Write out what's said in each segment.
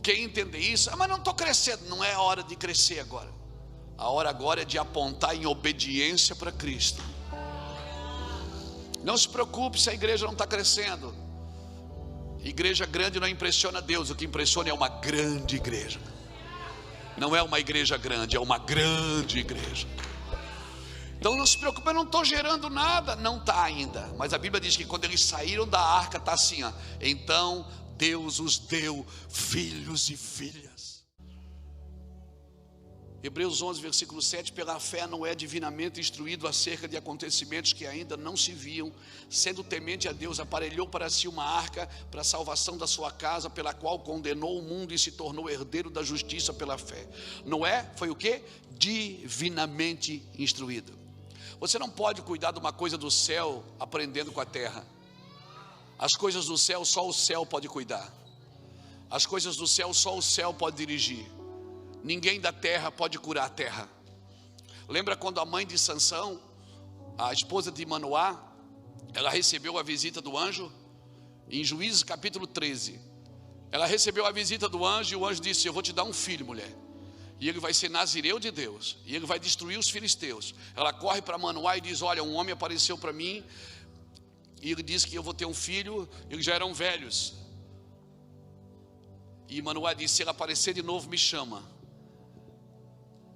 Quem entender isso, mas não estou crescendo. Não é hora de crescer agora. A hora agora é de apontar em obediência para Cristo. Não se preocupe se a igreja não está crescendo. Igreja grande não impressiona Deus. O que impressiona é uma grande igreja. Não é uma igreja grande, é uma grande igreja. Então não se preocupe, eu não estou gerando nada. Não está ainda. Mas a Bíblia diz que quando eles saíram da arca, está assim, ó. Então Deus os deu filhos e filhas. Hebreus 11, versículo 7, pela fé Noé, divinamente instruído acerca de acontecimentos que ainda não se viam, sendo temente a Deus, aparelhou para si uma arca para a salvação da sua casa, pela qual condenou o mundo e se tornou herdeiro da justiça pela fé. Noé foi o quê? Divinamente instruído. Você não pode cuidar de uma coisa do céu aprendendo com a terra. As coisas do céu só o céu pode cuidar. As coisas do céu só o céu pode dirigir. Ninguém da terra pode curar a terra. Lembra quando a mãe de Sansão, a esposa de Manoá, ela recebeu a visita do anjo? Em Juízes capítulo 13. Ela recebeu a visita do anjo e o anjo disse: eu vou te dar um filho, mulher. E ele vai ser nazireu de Deus. E ele vai destruir os filisteus. Ela corre para Manoá e diz: olha, um homem apareceu para mim. E ele disse que eu vou ter um filho. Eles já eram velhos. E Manoá disse: se ele aparecer de novo, me chama.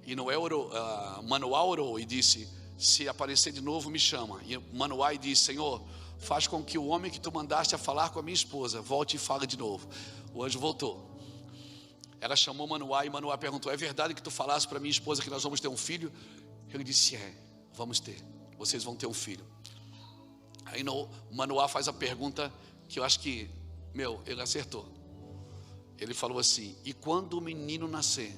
E Manoá orou e disse: se aparecer de novo, me chama. E Manoá disse: Senhor, faz com que o homem que tu mandaste a falar com a minha esposa volte e fale de novo. O anjo voltou. Ela chamou Manoá e Manoá perguntou: é verdade que tu falaste para minha esposa que nós vamos ter um filho? Ele disse: é, vamos ter. Vocês vão ter um filho. Aí Manoá faz a pergunta que eu acho que, ele acertou. Ele falou assim: e quando o menino nascer,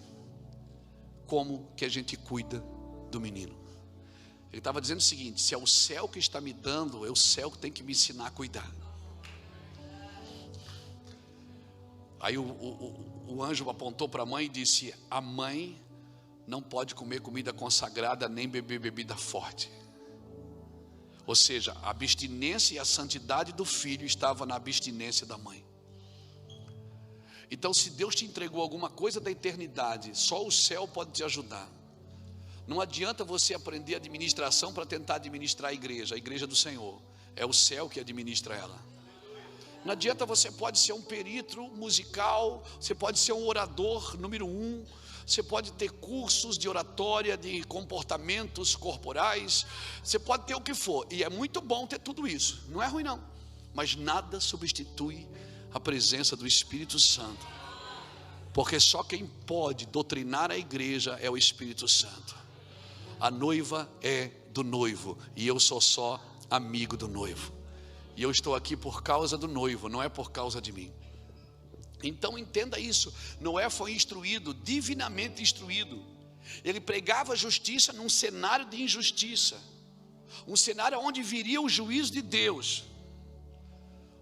como que a gente cuida do menino? Ele estava dizendo o seguinte: se é o céu que está me dando, é o céu que tem que me ensinar a cuidar. Aí o anjo apontou para a mãe e disse: a mãe não pode comer comida consagrada nem beber bebida forte. Ou seja, a abstinência e a santidade do filho estava na abstinência da mãe. Então, se Deus te entregou alguma coisa da eternidade, só o céu pode te ajudar. Não adianta você aprender administração para tentar administrar a igreja do Senhor. É o céu que administra ela. Não adianta, você pode ser um perito musical, você pode ser um orador número 1, você pode ter cursos de oratória, de comportamentos corporais, você pode ter o que for, e é muito bom ter tudo isso, não é ruim não, mas nada substitui a presença do Espírito Santo, porque só quem pode doutrinar a igreja é o Espírito Santo. A noiva é do noivo, e eu sou só amigo do noivo, e eu estou aqui por causa do noivo, não é por causa de mim. Então entenda isso. Noé foi instruído, divinamente instruído. Ele pregava justiça num cenário de injustiça, um cenário onde viria o juízo de Deus.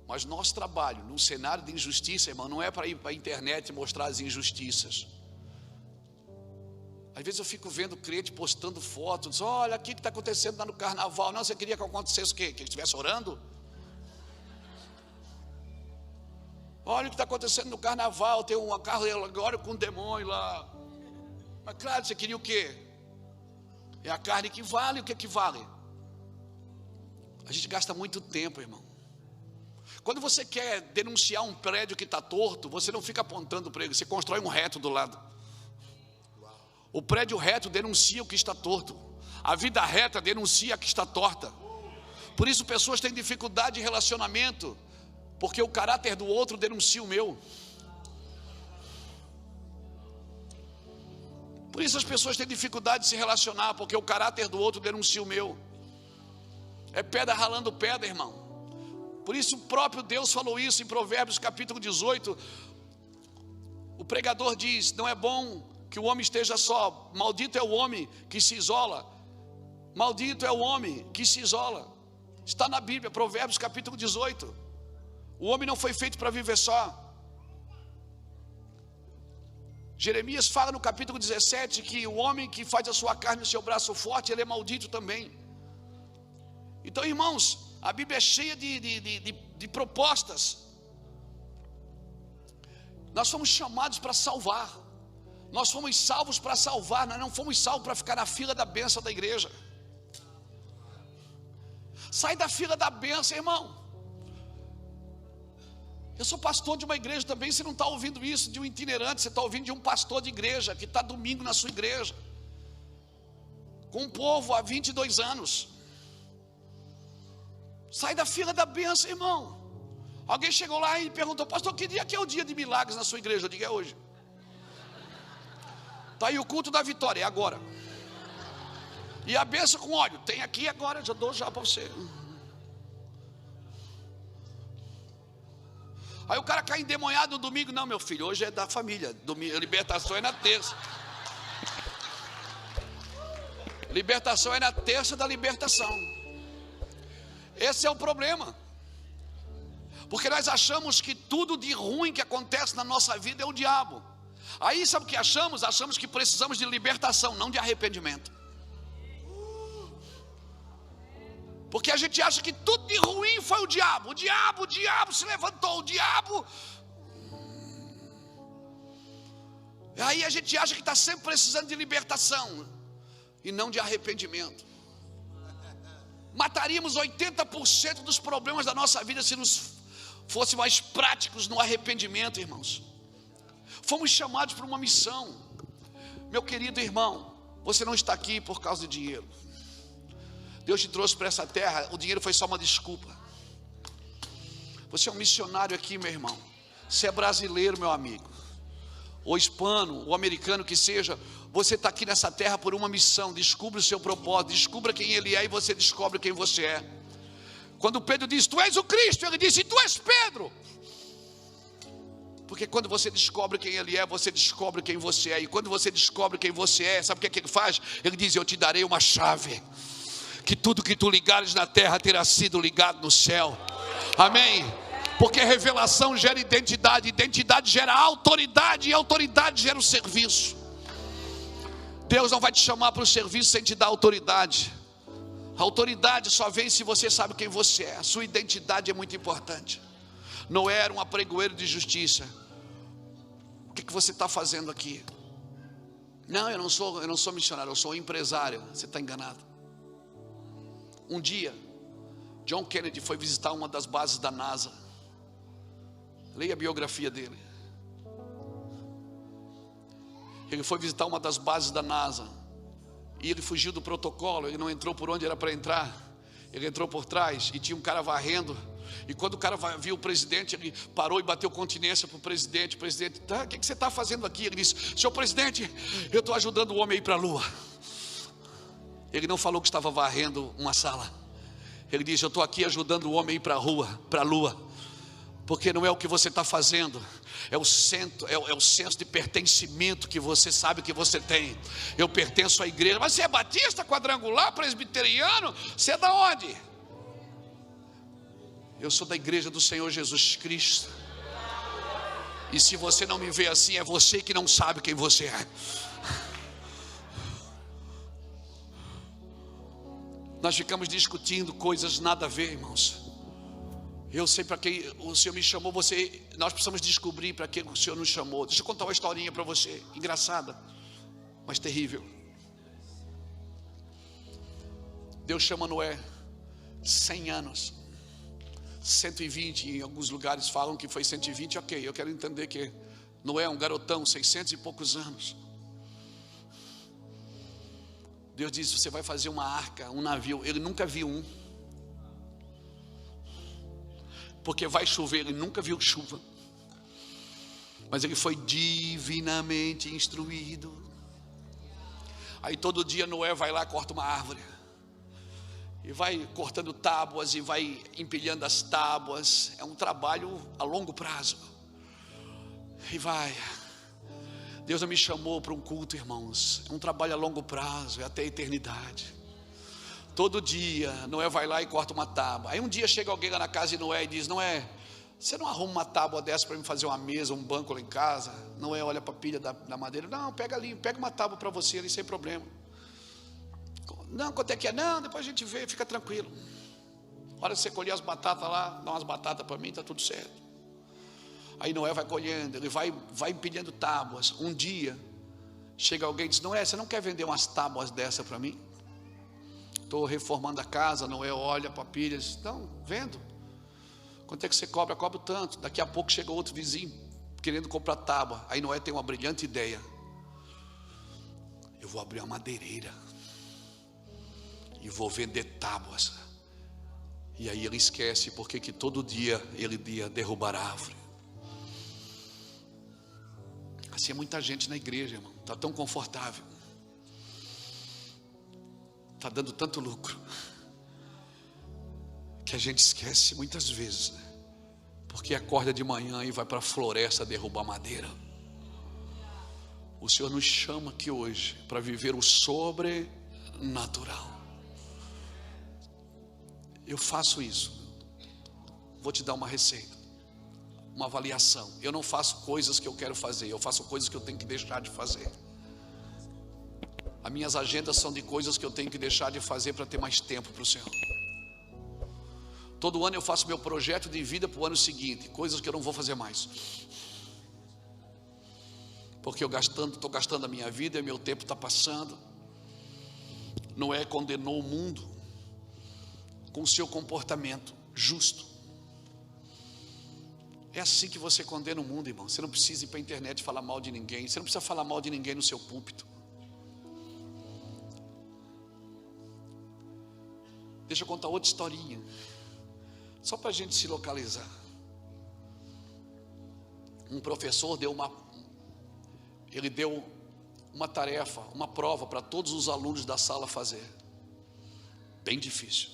Mas nosso trabalho num cenário de injustiça, irmão, não é para ir para a internet e mostrar as injustiças. Às vezes eu fico vendo crente postando fotos: olha aqui o que está acontecendo lá no carnaval. Não, você queria que acontecesse o quê? Que ele estivesse orando? Olha o que está acontecendo no carnaval, tem um carro agora com um demônio lá. Mas claro, você queria o quê? É a carne que vale, o que é que vale? A gente gasta muito tempo, irmão. Quando você quer denunciar um prédio que está torto, você não fica apontando para ele, você constrói um reto do lado. O prédio reto denuncia o que está torto. A vida reta denuncia a que está torta. Por isso pessoas têm dificuldade de relacionamento, porque o caráter do outro denuncia o meu. Por isso as pessoas têm dificuldade de se relacionar, porque o caráter do outro denuncia o meu. É pedra ralando pedra, irmão. Por isso o próprio Deus falou isso em Provérbios capítulo 18. O pregador diz: não é bom que o homem esteja só. Maldito é o homem que se isola. Maldito é o homem que se isola. Está na Bíblia, Provérbios capítulo 18. O homem não foi feito para viver só. Jeremias fala no capítulo 17 que o homem que faz a sua carne e o seu braço forte, ele é maldito também. Então, irmãos, a Bíblia é cheia de propostas. Nós fomos chamados para salvar. Nós fomos salvos para salvar. Nós não fomos salvos para ficar na fila da bênção da igreja. Sai da fila da bênção, irmão. Eu sou pastor de uma igreja também. Você não está ouvindo isso de um itinerante, você está ouvindo de um pastor de igreja que está domingo na sua igreja, com um povo há 22 anos. Sai da fila da bênção, irmão. Alguém chegou lá e perguntou: pastor, que dia que é o dia de milagres na sua igreja? Eu digo: é hoje. Está aí o culto da vitória, é agora. E a bênção com óleo, tem aqui agora, já dou já para você. Aí o cara cai endemoniado no domingo. Não, meu filho, hoje é da família. Domingo, a libertação é na terça. Libertação é na terça da libertação. Esse é o problema. Porque nós achamos que tudo de ruim que acontece na nossa vida é o diabo. Aí sabe o que achamos? Achamos que precisamos de libertação, não de arrependimento. Porque a gente acha que tudo de ruim foi o diabo. O diabo se levantou, o diabo. E aí a gente acha que está sempre precisando de libertação e não de arrependimento. Mataríamos 80% dos problemas da nossa vida se nos fosse mais práticos no arrependimento, irmãos. Fomos chamados para uma missão. Meu querido irmão, você não está aqui por causa de dinheiro. Deus te trouxe para essa terra, o dinheiro foi só uma desculpa. Você é um missionário aqui, meu irmão. Você é brasileiro, meu amigo, ou hispano, ou americano que seja. Você está aqui nessa terra por uma missão. Descubra o seu propósito, descubra quem Ele é, e você descobre quem você é. Quando Pedro disse: tu és o Cristo, ele disse: tu és Pedro. Porque quando você descobre quem Ele é, você descobre quem você é. E quando você descobre quem você é, sabe o que Ele faz? Ele diz: eu te darei uma chave, que tudo que tu ligares na terra terá sido ligado no céu. Amém? Porque revelação gera identidade, identidade gera autoridade, e autoridade gera o serviço. Deus não vai te chamar para o serviço sem te dar autoridade. A autoridade só vem se você sabe quem você é. A sua identidade é muito importante. Noé era um apregoeiro de justiça. O que você está fazendo aqui? Não, eu não sou missionário, eu sou empresário. Você está enganado. Um dia, John Kennedy foi visitar uma das bases da NASA. Leia a biografia dele. Ele foi visitar uma das bases da NASA, e ele fugiu do protocolo. Ele não entrou por onde era para entrar, ele entrou por trás, e tinha um cara varrendo. E quando o cara viu o presidente, ele parou e bateu continência para o presidente. O presidente: tá, o que você está fazendo aqui? Ele disse: senhor presidente, eu estou ajudando o homem a ir para a lua. Ele não falou que estava varrendo uma sala. Ele disse: eu estou aqui ajudando o homem a ir para a lua. Porque não é o que você está fazendo, é o senso de pertencimento que você sabe que você tem. Eu pertenço à igreja. Mas você é batista, quadrangular, presbiteriano? Você é da onde? Eu sou da igreja do Senhor Jesus Cristo. E se você não me vê assim, é você que não sabe quem você é. Nós ficamos discutindo coisas nada a ver, irmãos. Eu sei para quem o Senhor me chamou. Nós precisamos descobrir para quem o Senhor nos chamou. Deixa eu contar uma historinha para você, engraçada, mas terrível. Deus chama Noé, 100 anos, 120, em alguns lugares falam que foi 120, ok, eu quero entender que Noé é um garotão, 600 e poucos anos. Deus disse: você vai fazer uma arca, um navio. Ele nunca viu um, porque vai chover. Ele nunca viu chuva, mas ele foi divinamente instruído. Aí todo dia Noé vai lá, corta uma árvore, e vai cortando tábuas, e vai empilhando as tábuas. É um trabalho a longo prazo. E vai. Deus não me chamou para um culto, irmãos. É um trabalho a longo prazo, é até a eternidade. Todo dia Noé vai lá e corta uma tábua. Aí um dia chega alguém lá na casa de Noé e diz: Noé, você não arruma uma tábua dessa para me fazer uma mesa, um banco lá em casa? Noé olha para a pilha da madeira: não, pega ali, pega uma tábua para você ali sem problema. Não, quanto é que é? Não, depois a gente vê, fica tranquilo. Hora de você colher as batatas lá, dá umas batatas para mim, está tudo certo. Aí Noé vai colhendo, ele vai empilhando tábuas. Um dia, chega alguém e diz: Noé, você não quer vender umas tábuas dessa para mim? Estou reformando a casa. Noé olha para a pilha e diz: não, vendo. Quanto é que você cobra? Cobro tanto. Daqui a pouco chega outro vizinho querendo comprar tábua. Aí Noé tem uma brilhante ideia: eu vou abrir uma madeireira e vou vender tábuas. E aí ele esquece porque que todo dia ele ia derrubar a árvore. Assim é muita gente na igreja, irmão. Está tão confortável, está dando tanto lucro, que a gente esquece muitas vezes, né? Porque acorda de manhã e vai para a floresta derrubar madeira. O Senhor nos chama aqui hoje para viver o sobrenatural. Eu faço isso. Vou te dar uma receita, uma avaliação. Eu não faço coisas que eu quero fazer, eu faço coisas que eu tenho que deixar de fazer. As minhas agendas são de coisas que eu tenho que deixar de fazer para ter mais tempo para o Senhor. Todo ano eu faço meu projeto de vida para o ano seguinte, coisas que eu não vou fazer mais, porque eu estou gastando a minha vida e meu tempo está passando. Noé condenou o mundo com o seu comportamento justo. É assim que você condena o mundo, irmão. Você não precisa ir para a internet falar mal de ninguém. Você não precisa falar mal de ninguém no seu púlpito. Deixa eu contar outra historinha, só para a gente se localizar. Um professor deu uma tarefa, uma prova para todos os alunos da sala fazer. Bem difícil.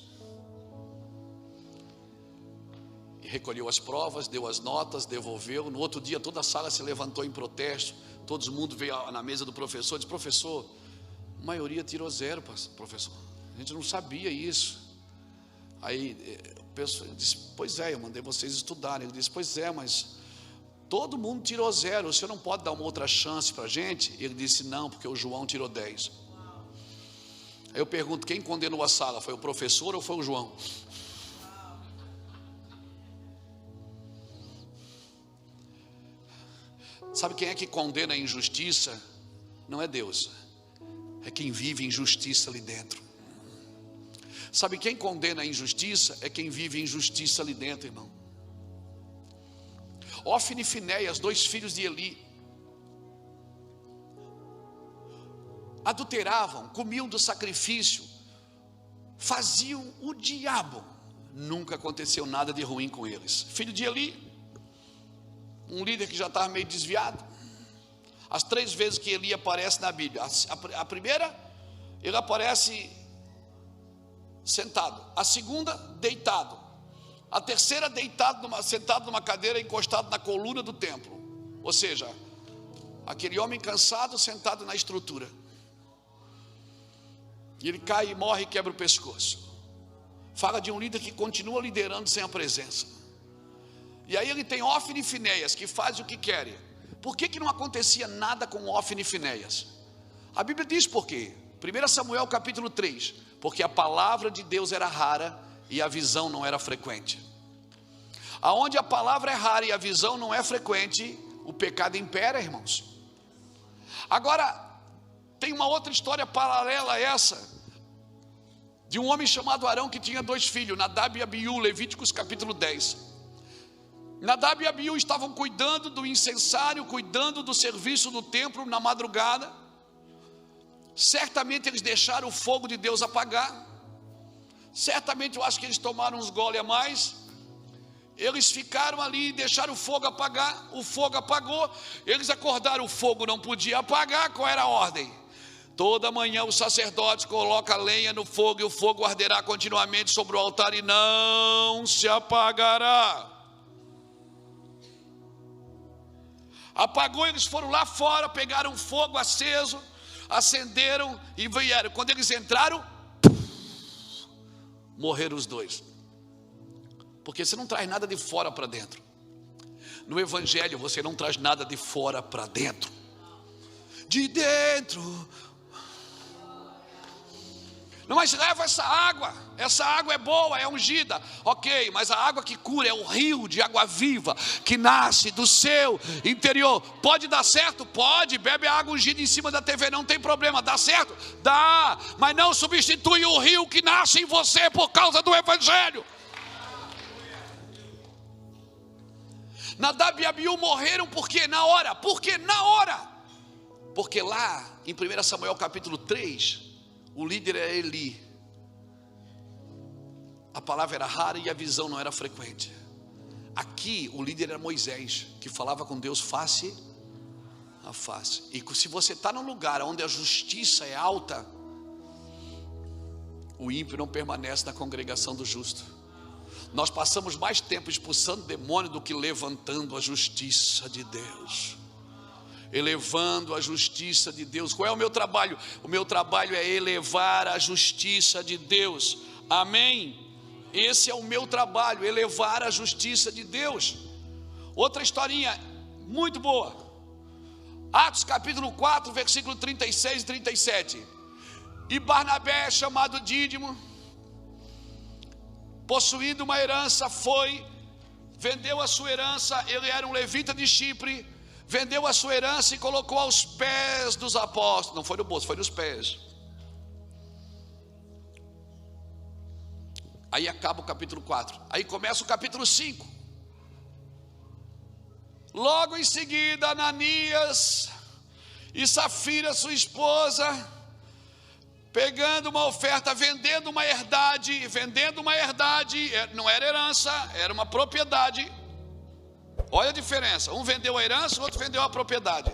E recolheu as provas, deu as notas, devolveu. No outro dia toda a sala se levantou em protesto. Todo mundo veio na mesa do professor e disse: professor, a maioria tirou 0, professor. A gente não sabia isso. Aí o pessoal disse: pois é, eu mandei vocês estudarem. Ele disse: pois é, mas todo mundo tirou 0, o senhor não pode dar uma outra chance para a gente? Ele disse: não, porque o João tirou 10. Aí eu pergunto: quem condenou a sala? Foi o professor ou foi o João? Sabe quem é que condena a injustiça? Não é Deus, é quem vive injustiça ali dentro. Sabe quem condena a injustiça? É quem vive injustiça ali dentro, irmão. Ofni e Finéias, 2 filhos de Eli, adulteravam, comiam do sacrifício, faziam o diabo. Nunca aconteceu nada de ruim com eles. Filho de Eli, um líder que já estava meio desviado. As 3 vezes que Eli aparece na Bíblia, a primeira, ele aparece sentado. A segunda, deitado. A terceira, sentado numa cadeira, encostado na coluna do templo. Ou seja, aquele homem cansado, sentado na estrutura. E ele cai e morre e quebra o pescoço. Fala de um líder que continua liderando sem a presença. E aí ele tem Ofni e Finéias, que fazem o que querem. Por que não acontecia nada com Ofni e Finéias? A Bíblia diz por quê. 1 Samuel capítulo 3. Porque a palavra de Deus era rara e a visão não era frequente. Aonde a palavra é rara e a visão não é frequente, o pecado impera, irmãos. Agora, tem uma outra história paralela a essa, de um homem chamado Arão que tinha 2 filhos, Nadab e Abiú, Levíticos capítulo 10. Nadab e Abiú estavam cuidando do incensário, cuidando do serviço do templo na madrugada. Certamente eles deixaram o fogo de Deus apagar. Certamente eu acho que eles tomaram uns gole a mais. Eles ficaram ali e deixaram o fogo apagar. O fogo apagou. Eles acordaram, o fogo não podia apagar. Qual era a ordem? Toda manhã o sacerdote coloca lenha no fogo e o fogo arderá continuamente sobre o altar e não se apagará. Apagou, eles foram lá fora, pegaram fogo aceso, acenderam e vieram. Quando eles entraram, morreram os 2. Porque você não traz nada de fora para dentro. No evangelho você não traz nada de fora para dentro. De dentro. Não, mas leva essa água é boa, é ungida. Ok, mas a água que cura é o rio de água viva que nasce do seu interior. Pode dar certo? Pode, bebe a água ungida em cima da TV, não tem problema. Dá certo? Dá, mas não substitui o rio que nasce em você por causa do Evangelho. Nadab e Abiú morreram porque na hora. Porque lá em 1 Samuel capítulo 3, o líder era Eli. A palavra era rara e a visão não era frequente. Aqui o líder era Moisés, que falava com Deus face a face. E se você está num lugar onde a justiça é alta, o ímpio não permanece na congregação do justo. Nós passamos mais tempo expulsando demônio do que levantando a justiça de Deus. Elevando a justiça de Deus. Qual é o meu trabalho? O meu trabalho é elevar a justiça de Deus. Amém? Esse é o meu trabalho, elevar a justiça de Deus. Outra historinha muito boa. Atos capítulo 4, versículo 36 e 37. E Barnabé, chamado Dídimo, possuindo uma herança, vendeu a sua herança. Ele era um levita de Chipre. Vendeu a sua herança e colocou aos pés dos apóstolos. Não foi no bolso, foi nos pés. Aí acaba o capítulo 4. Aí começa o capítulo 5. Logo em seguida, Ananias e Safira, sua esposa, pegando uma oferta, vendendo uma herdade, não era herança, era uma propriedade. Olha a diferença, um vendeu a herança, o outro vendeu a propriedade.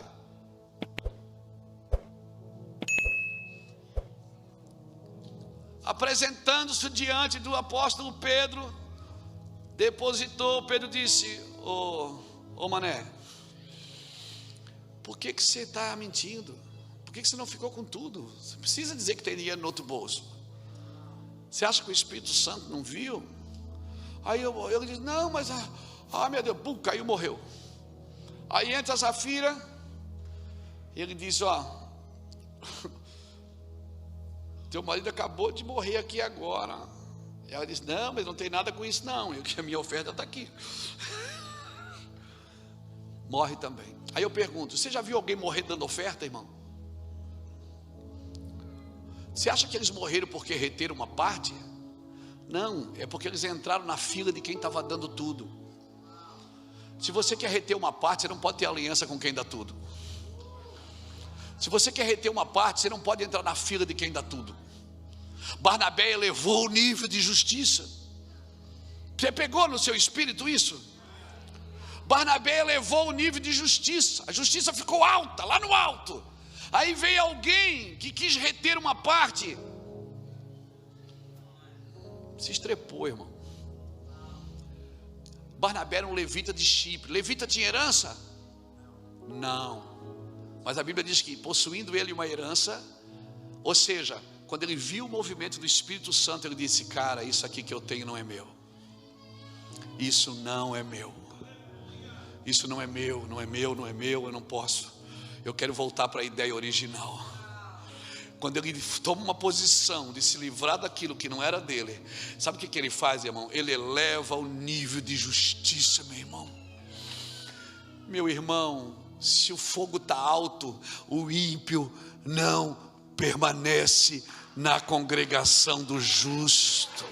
Apresentando-se diante do apóstolo Pedro, depositou. Pedro disse: ô mané, por que você está mentindo? Por que você não ficou com tudo? Você precisa dizer que tem dinheiro no outro bolso. Você acha que o Espírito Santo não viu? Aí ele disse: não, mas meu Deus, caiu, morreu. Aí entra a Safira e ele disse: teu marido acabou de morrer aqui agora. E ela disse: não, mas não tem nada com isso não, a minha oferta está aqui. Morre também. Aí eu pergunto: você já viu alguém morrer dando oferta, irmão? Você acha que eles morreram porque reteram uma parte? Não, é porque eles entraram na fila de quem estava dando tudo. Se você quer reter uma parte, você não pode ter aliança com quem dá tudo. Se você quer reter uma parte, você não pode entrar na fila de quem dá tudo. Barnabé elevou o nível de justiça. Você pegou no seu espírito isso? Barnabé elevou o nível de justiça. A justiça ficou alta, lá no alto. Aí veio alguém que quis reter uma parte, se estrepou, irmão. Barnabé era um levita de Chipre. Levita tinha herança? Não. Mas a Bíblia diz que possuindo ele uma herança, ou seja, quando ele viu o movimento do Espírito Santo, ele disse: cara, isso aqui que eu tenho não é meu. Isso não é meu. Isso não é meu, não é meu, não é meu, eu não posso. Eu quero voltar para a ideia original. Quando ele toma uma posição de se livrar daquilo que não era dele, sabe o que ele faz, irmão? Ele eleva o nível de justiça, meu irmão. Meu irmão, se o fogo está alto, o ímpio não permanece na congregação do justo.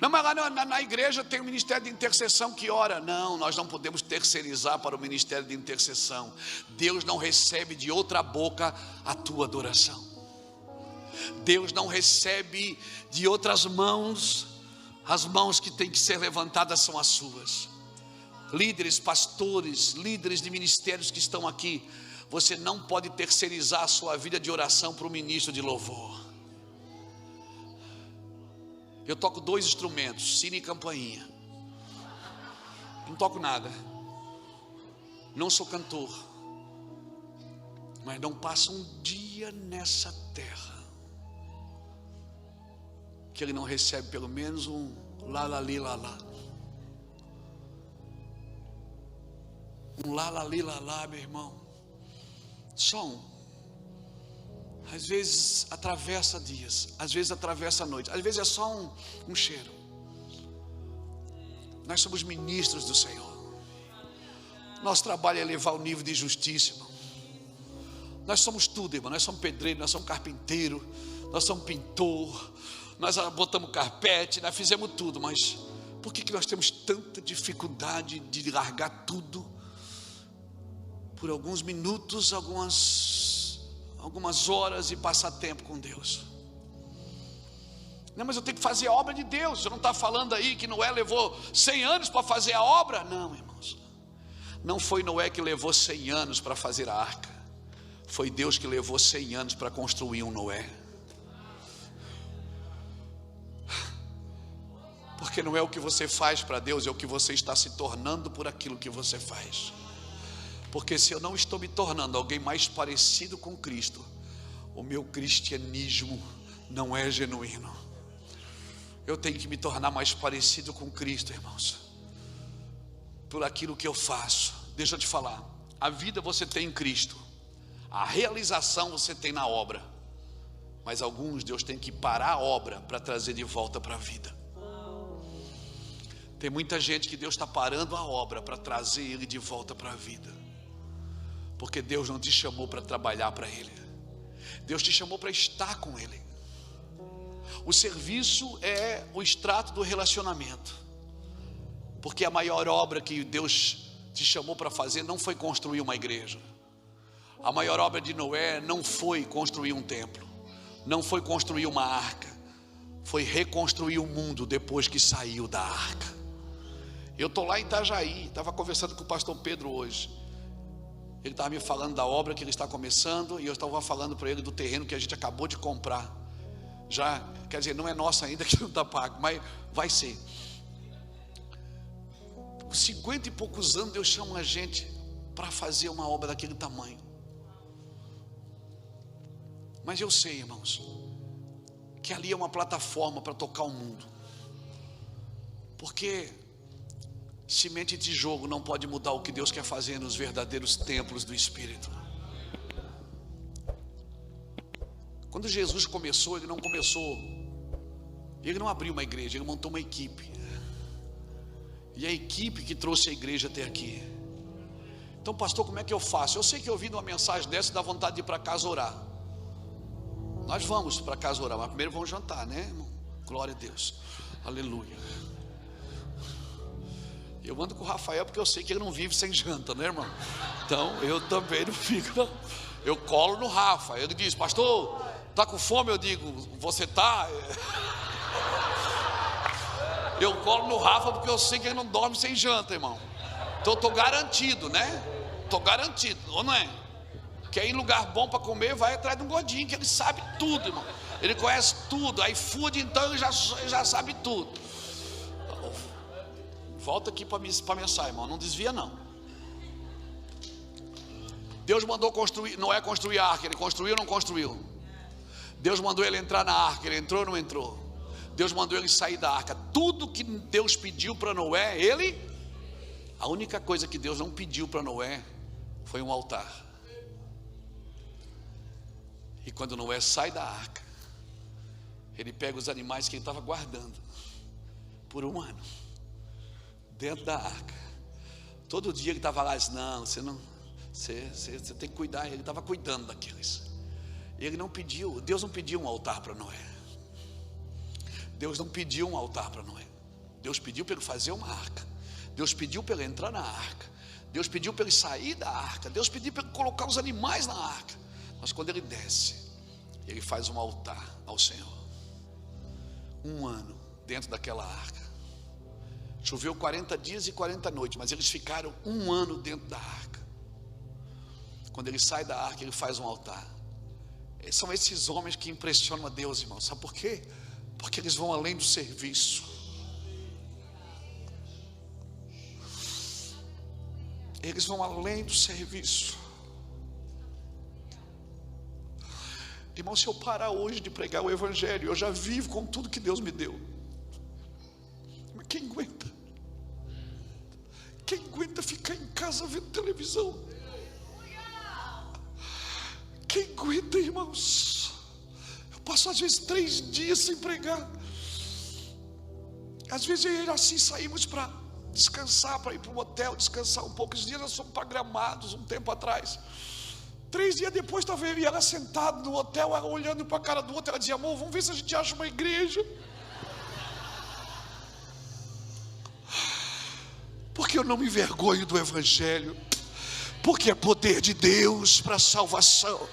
Não, mas lá na igreja tem o ministério de intercessão que ora. Não, nós não podemos terceirizar para o ministério de intercessão. Deus não recebe de outra boca a tua adoração. Deus não recebe de outras mãos. As mãos que têm que ser levantadas são as suas. Líderes, pastores, líderes de ministérios que estão aqui, você não pode terceirizar a sua vida de oração para o ministro de louvor. Eu toco 2 instrumentos, sino e campainha. Não toco nada. Não sou cantor. Mas não passa um dia nessa terra que ele não recebe pelo menos um lalali lalá. Um lalali lalá, meu irmão. Só um. Às vezes atravessa dias, às vezes atravessa noite, às vezes é só um cheiro. Nós somos ministros do Senhor. Nosso trabalho é elevar o nível de justiça, irmão. Nós somos tudo, irmão. Nós somos pedreiro, nós somos carpinteiro, nós somos pintor, nós botamos carpete, nós fizemos tudo. Mas por que nós temos tanta dificuldade de largar tudo por alguns minutos, algumas horas e passar tempo com Deus? Não, mas eu tenho que fazer a obra de Deus. Você não está falando aí que Noé levou 100 anos para fazer a obra? Não, irmãos. Não foi Noé que levou 100 anos para fazer a arca. Foi Deus que levou 100 anos para construir um Noé. Porque não é o que você faz para Deus, é o que você está se tornando por aquilo que você faz. Porque se eu não estou me tornando alguém mais parecido com Cristo, o meu cristianismo não é genuíno. Eu tenho que me tornar mais parecido com Cristo, irmãos, por aquilo que eu faço. Deixa eu te falar, a vida você tem em Cristo, a realização você tem na obra. Mas alguns Deus tem que parar a obra para trazer de volta para a vida. Tem muita gente que Deus está parando a obra para trazer ele de volta para a vida. Porque Deus não te chamou para trabalhar para Ele, Deus te chamou para estar com Ele. O serviço é o extrato do relacionamento. Porque a maior obra que Deus te chamou para fazer não foi construir uma igreja. A maior obra de Noé não foi construir um templo, não foi construir uma arca, foi reconstruir o mundo depois que saiu da arca. Eu estou lá em Itajaí, estava conversando com o pastor Pedro hoje. Ele estava me falando da obra que ele está começando, e eu estava falando para ele do terreno que a gente acabou de comprar. Já, quer dizer, não é nosso ainda, que não está pago, mas vai ser. Com 50 e poucos anos Deus chama a gente para fazer uma obra daquele tamanho. Mas eu sei, irmãos, que ali é uma plataforma para tocar o mundo. Porque cimento e tijolo não pode mudar o que Deus quer fazer nos verdadeiros templos do Espírito. Quando Jesus começou, ele não abriu uma igreja, ele montou uma equipe. E a equipe que trouxe a igreja até aqui. Então, pastor, como é que eu faço? Eu sei que ouvindo uma mensagem dessa dá vontade de ir para casa orar. Nós vamos para casa orar, mas primeiro vamos jantar, né, irmão? Glória a Deus, aleluia. Eu ando com o Rafael porque eu sei que ele não vive sem janta, né, irmão? Então eu também não fico, não. Eu colo no Rafa. Ele diz: pastor, tá com fome? Eu digo: você tá? Eu colo no Rafa porque eu sei que ele não dorme sem janta, irmão. Então eu estou garantido, né? Estou garantido, ou não é? Quer ir em lugar bom para comer, vai atrás de um gordinho, que ele sabe tudo, irmão. Ele conhece tudo. iFood, então ele já sabe tudo. Volta aqui para mensagem, irmão. Não desvia, não. Deus mandou Noé construir a arca. Ele construiu ou não construiu? Deus mandou ele entrar na arca. Ele entrou ou não entrou? Deus mandou ele sair da arca. Tudo que Deus pediu para Noé, a única coisa que Deus não pediu para Noé foi um altar. E quando Noé sai da arca, ele pega os animais que ele estava guardando por um ano dentro da arca. Todo dia ele estava lá, disse: não, você tem que cuidar. Ele estava cuidando daqueles. Ele não pediu, Deus não pediu um altar para Noé. Deus não pediu um altar para Noé. Deus pediu para ele fazer uma arca. Deus pediu para ele entrar na arca. Deus pediu para ele sair da arca. Deus pediu para ele colocar os animais na arca. Mas quando ele desce, ele faz um altar ao Senhor. Um ano dentro daquela arca. Choveu 40 dias e 40 noites, mas eles ficaram um ano dentro da arca. Quando ele sai da arca, ele faz um altar. São esses homens que impressionam a Deus, irmão. Sabe por quê? Porque eles vão além do serviço. Eles vão além do serviço. Irmão, se eu parar hoje de pregar o Evangelho, eu já vivo com tudo que Deus me deu. Mas quem aguenta? Quem aguenta ficar em casa vendo televisão? Quem aguenta, irmãos? Passou às vezes 3 dias sem pregar. Às vezes eu e ele assim saímos para descansar, para ir para o hotel, descansar um pouco. Esses dias nós fomos para Gramados um tempo atrás. 3 dias depois estava eu e ela sentado no hotel, ela olhando para a cara do outro. Ela dizia: amor, vamos ver se a gente acha uma igreja. Porque eu não me envergonho do Evangelho, porque é poder de Deus para a salvação.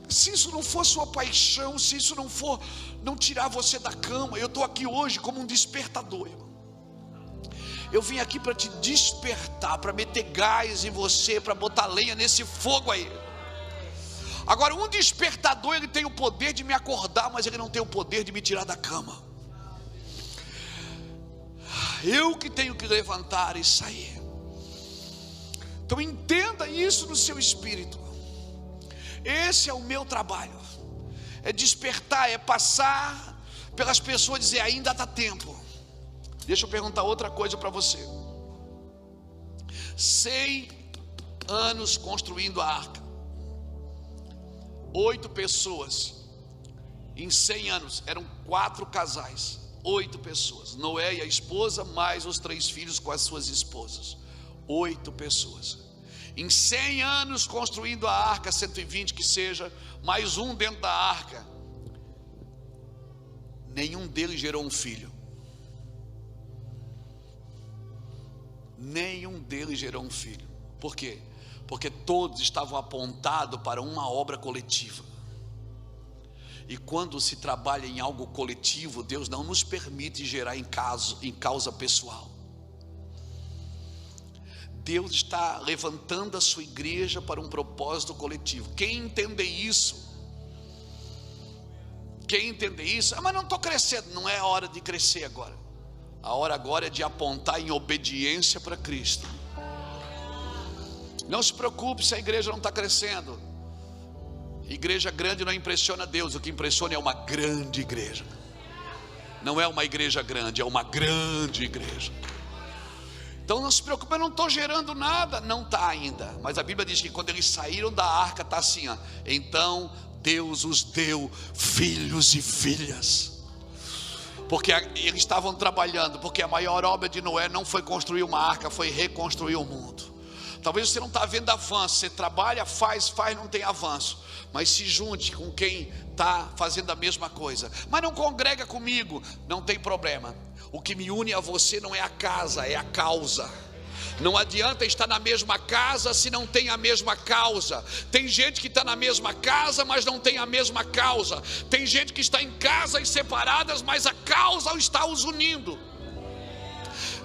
Se isso não for sua paixão, se isso não tirar você da cama, eu estou aqui hoje como um despertador, irmão. Eu vim aqui para te despertar, para meter gás em você, para botar lenha nesse fogo aí. Agora, um despertador, ele tem o poder de me acordar, mas ele não tem o poder de me tirar da cama. Eu que tenho que levantar e sair. Então entenda isso no seu espírito. Esse é o meu trabalho, é despertar, é passar pelas pessoas e dizer: ainda dá tempo. Deixa eu perguntar outra coisa para você. 100 anos construindo a arca, 8 pessoas. Em 100 anos eram 4 casais, 8 pessoas. Noé e a esposa, mais os 3 filhos com as suas esposas. 8 pessoas. Em 100 anos construindo a arca, 120 que seja, mais um dentro da arca, nenhum deles gerou um filho. Nenhum deles gerou um filho. Por quê? Porque todos estavam apontados para uma obra coletiva. E quando se trabalha em algo coletivo, Deus não nos permite gerar em causa pessoal. Deus está levantando a sua igreja para um propósito coletivo. Quem entender isso? Mas não estou crescendo. Não é hora de crescer agora. A hora agora é de apontar em obediência para Cristo. Não se preocupe se a igreja não está crescendo. Igreja grande não impressiona Deus. O que impressiona é uma grande igreja. Não é uma igreja grande, é uma grande igreja. Então não se preocupe, eu não estou gerando nada. Não está ainda. Mas a Bíblia diz que quando eles saíram da arca, está assim, ó. Então Deus os deu filhos e filhas. Porque eles estavam trabalhando. Porque a maior obra de Noé não foi construir uma arca, foi reconstruir o mundo. Talvez você não está vendo avanço. Você trabalha, faz, não tem avanço. Mas se junte com quem está fazendo a mesma coisa. Mas não congrega comigo, não tem problema. O que me une a você não é a casa, é a causa. Não adianta estar na mesma casa se não tem a mesma causa. Tem gente que está na mesma casa, mas não tem a mesma causa. Tem gente que está em casas separadas, mas a causa está os unindo.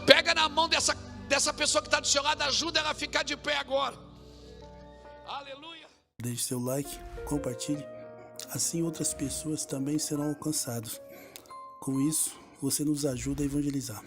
Pega na mão dessa pessoa que está do seu lado, ajuda ela a ficar de pé agora. Aleluia. Deixe seu like, compartilhe. Assim outras pessoas também serão alcançadas. Com isso, você nos ajuda a evangelizar.